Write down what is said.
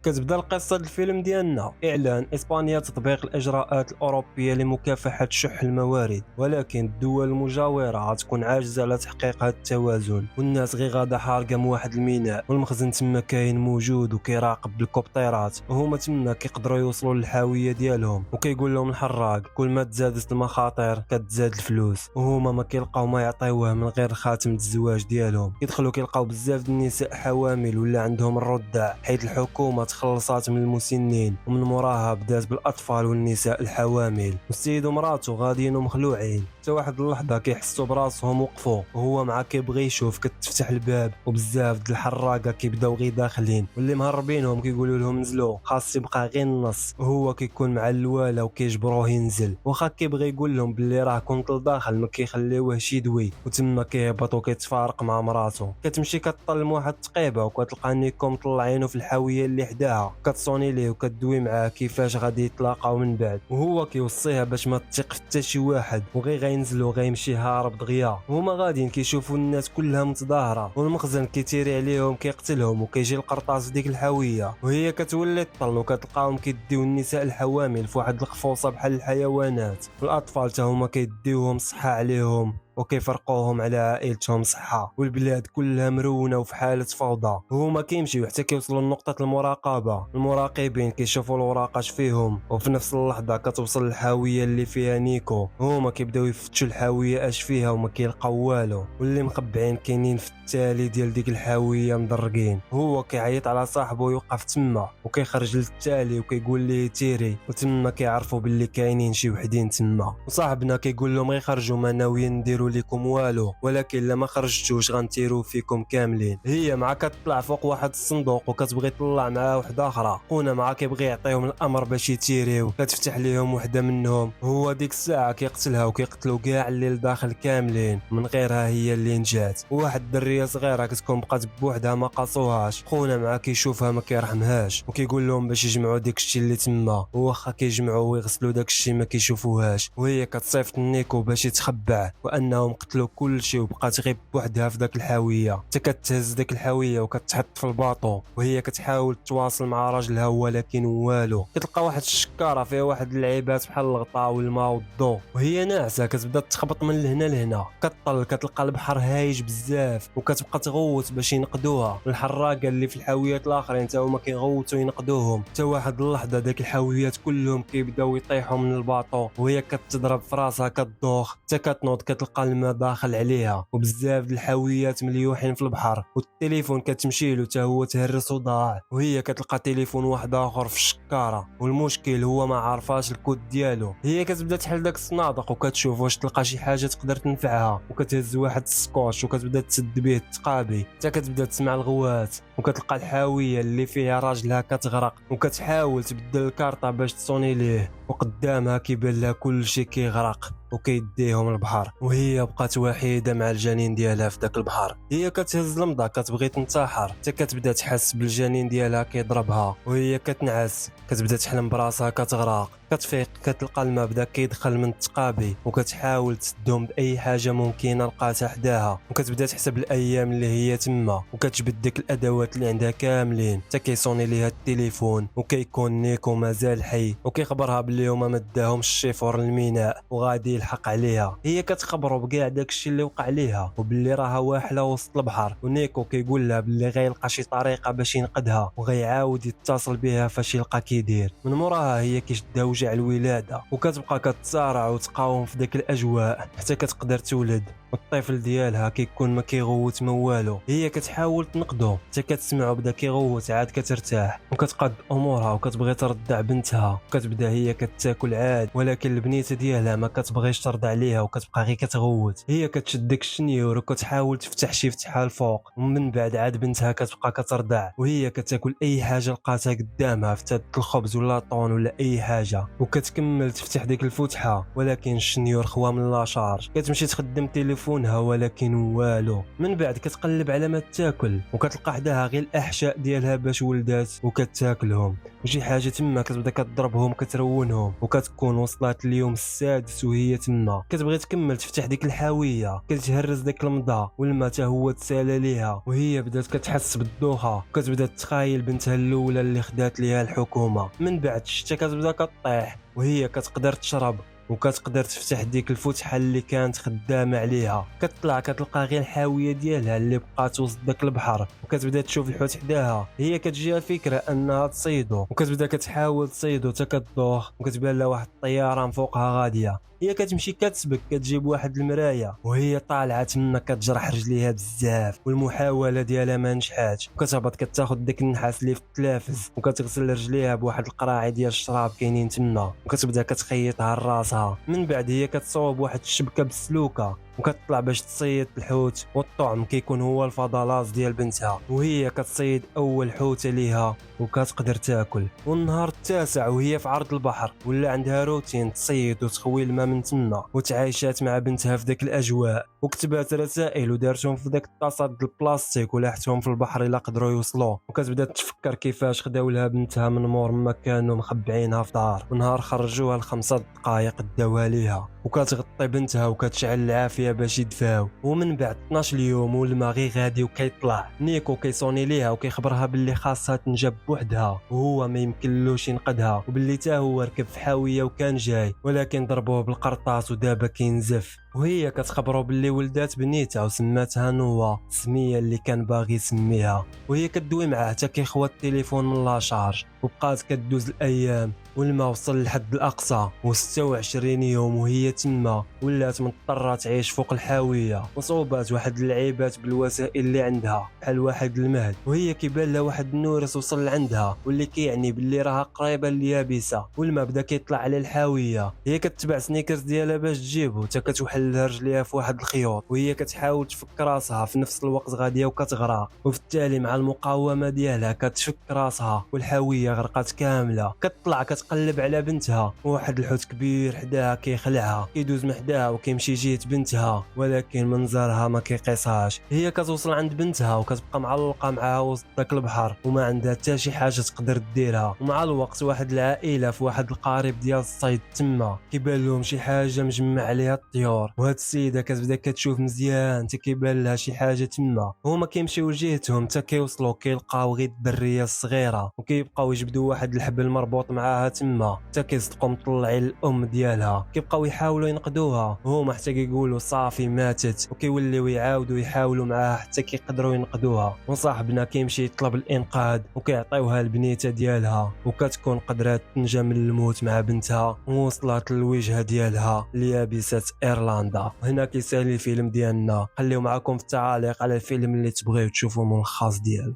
كتبدا القصه ديال الفيلم ديالنا. اعلان اسبانيا تطبيق الاجراءات الاوروبيه لمكافحه شح الموارد، ولكن الدول المجاوره غتكون عاجزه على تحقيق هذا التوازن، والناس غير غاده حارقه من واحد الميناء، والمخزن تما كاين موجود وكيراقب بالكوبتيرات، وهما تما كيقدروا يوصلوا للحاويه ديالهم. وكيقول لهم الحراق كل ما تزادت المخاطر كتزاد الفلوس، وهما ما كيلقاو ما يعطيوه من غير خاتم الزواج ديالهم. كيدخلوا كيلقاو بزاف د النساء حوامل ولا عندهم الرضع، حيت الحكومه تخلصات من المسنين، ومن موراها بدات بالاطفال والنساء الحوامل. والسيد ومراته غاديين ومخلوعين، حتى واحد اللحظه كيحسوا براسهم وقفوا، وهو مع كيبغي يشوف كتفتح الباب، وبزاف د الحراقه كيبداو غير داخلين، واللي مهربينهم كيقولوا لهم نزلوا، خاص يبقى غير النص، وهو كيكون مع الواله وكيجبروه ينزل، واخا كيبغي يقول لهم باللي راه كنت لداخل ما كيخليوهش يدوي. وتما كيهبط وكيتفارق مع مراته. كتمشي كطلم واحد التقيبه وكتلقى نيكو مطلعينه في الحاويه اللي حداها، كتصوني ليه وكتدوي معاه كيفاش غادي يتلاقاو من بعد، وهو كيوصيها باش ما تثق في حتى شي واحد، وغير غينزلوا غيمشي هارب دغيا. هما غاديين كيشوفوا الناس كلها متظاهره، والمخزن كيتيري عليهم كيقتلهم، وكيجي القرطاس ديك الحاويه وهي كتولي تطل، وكتلقاهم كيديو النساء الحوامل في واحد القفوصه بحال الحيوانات، والاطفال حتى هما كيديوهم صحه عليهم وكيفرقوهم على عائلتهم صحة، والبلاد كلها مرونة وفي حالة فوضى. هما كيمشيو حتى كيوصلوا لنقطة المراقبة، المراقبين كيشوفوا الوراق اش فيهم، وفي نفس اللحظة كتوصل الحاوية اللي فيها نيكو. هما كيبداو يفتشوا الحاوية اش فيها وما كيلقاو والو، واللي مخبعين كاينين في التالي ديال ديك الحاوية مدرقين. هو كيعيط على صاحبه يوقف تما، وكيخرج للتالي وكيقول ليه تيري، وتما كيعرفوا باللي كاينين شي وحدين تما. وصاحبنا كيقول لهم غير خرجوا، ما ناويين نديروا لكم والو، ولكن الا ما خرجتوش غنتيروا فيكم كاملين. هي مع كتطلع فوق واحد الصندوق وكتبغي تطلع معاه وحده اخرى، خونا مع كيبغي يعطيهم الامر باش يتيريو، كتفتح ليهم وحده منهم، هو ديك الساعه كيقتلها وكيقتلوا كاع اللي لداخل كاملين، من غيرها هي اللي نجات. وواحد الدريه صغيره كتكون بقات بوحدها ما قاصوهاش، خونا مع كيشوفها ما كيرحمهاش، وكيقول لهم باش يجمعوا داك الشيء اللي تما، واخا كيجمعوا ويغسلوا داك الشيء ما كيشوفوهاش. وهي كتصيفط نيكو باش يتخبع، وانهم قتلوا كل شيء، وبقات غير بوحدها في داك الحاويه. حتى كتهز داك الحاويه وكتحط في الباطو، وهي كتحاول تواصل مع راجلها ولكن والو. كتلقى واحد الشكاره فيها واحد اللعيبات بحال الغطاء والماء والضو، وهي ناعسه كتبدا تخبط من لهنا لهنا. كطل كتلقى البحر هايج بزاف، وكتبقى تغوت باش ينقدوها. الحراقه اللي في الحاويات الاخرين حتى هما كيغوتوا ينقدوهم. حتى واحد اللحظه داك الحاويات كلهم كيبداو يطيحوا من الباطو، وهي كتضرب في راسها كتدوخ حتى كتنوض. كتلقى الماء داخل عليها، وبزاف د الحاويات مليوحين في البحر، والتليفون كتمشي له حتى هو تهرس وضاع. وهي كتلقى تليفون واحد اخر في الشكاره، والمشكل هو ما عارفاش الكود ديالو. هي كتبدا تحل داك الصنادق وكتشوف واش تلقى شي حاجه تقدر تنفعها، وكتهز واحد السكوتش وكتبدا تسد به التقابي، حتى كتبدا تسمع الغوات. وكتلقى الحاويه اللي فيها راجلها كتغرق، وكتحاول تبدل الكارطه باش تصوني ليه، وقدامها كيبان لها كل شيء كيغرق وكيديهم البحر، وهي بقات وحيده مع الجنين ديالها في داك البحر. هي كتهز المضى كتبغي تنتحر، حتى كتبدا تحس بالجنين ديالها كيضربها، وهي كتنعس كتبدا تحلم براسها كتغرق. كتفيق كتلقى الماء بدا كيدخل من التقابي، وكتحاول تسدهم باي حاجه ممكنه لقاتها حداها، وكتبدا تحسب الايام اللي هي تما، وكتجبد ديك الادوات اللي عندها كاملين. حتى كيصوني ليها التليفون، وكيكون نيكو مازال حي، وكيخبرها باللي هما ما داهمش الشيفور للميناء وغادي يلحق عليها. هي كتخبرو بكاع داكشي اللي وقع ليها، وباللي راها واحله وسط البحر. ونيكو كيقول لها باللي غيلقى شي طريقه باش ينقذها، وغيعاود يتصل بها فاش يلقى كيدير. من موراها هي كيشدها وجع الولاده، وكتبقى كتصارع وتقاوم في داك الاجواء حتى كتقدر تولد، والطفل ديالها كيكون ما كيغوت ما والو. هي كتحاول تنقذو حتى كتسمعو بدا كيغوت، عاد كترتاح وكتقاد امورها وكتبغي ترضع بنتها، وكتبدا هي كتاكل عاد، ولكن البنيته ديالها ما كتبغيش ترضع عليها وكتبقى غير كتغوت. هي كتشد داك الشنيور وكتحاول تفتح شي فتحه الفوق، ومن بعد عاد بنتها كتبقى كترضع، وهي كتاكل اي حاجه لقاتها قدامها، فتات الخبز ولا طون ولا اي حاجه، وكتكمل تفتح ديك الفتحه، ولكن الشنيور خوا من لا شارج. كتمشي تخدم تليفون تليفونها ولكن والو. من بعد كتقلب على ما تاكل وكتلقى حداها غير الاحشاء ديالها باش ولدات وكتاكلهم، وشي حاجه تما كتبدا كتضربهم كترونهم، وكتكون وصلت اليوم السادس وهي تما كتبغي تكمل تفتح ديك الحاويه، كتهرس داك المضى والما حتى هو تسالى ليها، وهي بدات كتحس بالدوخه وكتبدا تخايل بنتها الاولى اللي خدات ليها الحكومه. من بعد الشتا كتبدا كطيح وهي كتقدر تشرب وكتقدر تفتح ديك الفتحه اللي كانت خدامه عليها، كتطلع كتلقى غير الحاويه ديالها اللي بقات وسط داك البحر، وكتبدا تشوف الحوت حداها. هي كتجيها فكره انها تصيدو وكتبدا كتحاول تصيدو حتى كتدوخ وكتبان لها واحد الطياره من فوقها غاديه. هي كتمشي كتسبك كتجيب واحد المرايه وهي طالعه تما كتجرح رجليها بزاف والمحاوله ديالها ما نجحاتش، وكتهبط كتاخد داك النحاس اللي في التلافز وكتغسل رجليها بواحد القراعي ديال الشراب كاينين تما وكتبدا كتخيطها لراسها. من بعد هي كتصوب واحد الشبكه بالسلوكه وكتطلع باش تصيد الحوت، والطعم كيكون هو الفضلات ديال بنتها، وهي كتصيد اول حوته ليها وكتقدر تاكل. والنهار التاسع وهي في عرض البحر ولا عندها روتين تصيد وتخوي الماء من تما، وتعايشات مع بنتها في داك الاجواء وكتبات رسائل ودارتهم في داك الطاسات ديال البلاستيك ولاحتهم في البحر الا قدروا يوصلوا، وكتبدا تفكر كيفاش خداو لها بنتها من مور ما كانوا مخبعينها في دار، ونهار خرجوها ل5 دقائق داوها ليها وكتغطي بنتها وكتشعل العافيه باش يدفاو. ومن بعد 12 يوم والما غير غادي وكيطلع نيكو كيصوني ليها وكيخبرها باللي خاصها تنجب بوحدها وهو ما يمكنلوش ينقذها، وباللي تا هو ركب في حاويه وكان جاي ولكن ضربوه بالقرطاس ودابا كينزف. وهي كتخبرو باللي ولدات بنيتها وسماتها نوا، السميه اللي كان باغي يسميها، وهي كدوي معاه حتى كيخوى التليفون من لاشارج. وبقات كدوز الايام والما وصل لحد الاقصى و26 يوم وهي تما ولات مضطره تعيش فوق الحاويه، وصوبات واحد اللعيبات بالوسائل اللي عندها بحال واحد المهد، وهي كيبان لها واحد النورس وصل عندها واللي كيعني باللي راها قريبه لليابسه. والما بدا كيطلع على الحاويه، هي كتبع سنيكرز ديالها باش تجيبو حتى كتوحل رجليها في واحد الخيوط، وهي كتحاول تفك راسها في نفس الوقت غاديه وكتغرق، وفي التالي مع المقاومه ديالها كتفك راسها والحاويه غرقات كامله. كتطلع كتقلب على بنتها وواحد الحوت كبير حداها كيخلعها، كيدوز من حداها وكيمشي جهه بنتها ولكن منظرها ما كيقيسهاش. هي كتوصل عند بنتها وكتبقى معلقه معها وسط داك البحر وما عندها حتى شي حاجه تقدر ديرها. ومع الوقت واحد العائله في واحد القارب ديال الصيد تما كيبان لهم شي حاجه مجمع عليها الطيور، وهاد السيده كتبدا كتشوف مزيان حتى كيبان لها شي حاجه تما. هما كيمشيو لجهتهم حتى كيوصلوا كيلقاو غير الدريه الصغيره وكيبقاو يجبدوا واحد الحبل مربوط معاها تما حتى كيصدقوا مطلعين الام ديالها. كيبقاو يحاولوا ينقذوها هما حتى كيقولوا صافي ماتت، وكيوليو يعاودوا يحاولوا معاها حتى كيقدروا ينقذوها. وصاحبنا كيمشي يطلب الانقاذ وكيعطيوها البنيته ديالها وكتكون قدرات تنجا من الموت مع بنتها ووصلت للوجهه ديالها ليابسه ايرلندا. هنا كيسالي الفيلم ديالنا. خليو معكم في التعاليق على الفيلم اللي تبغيو تشوفوا ملخص ديالو.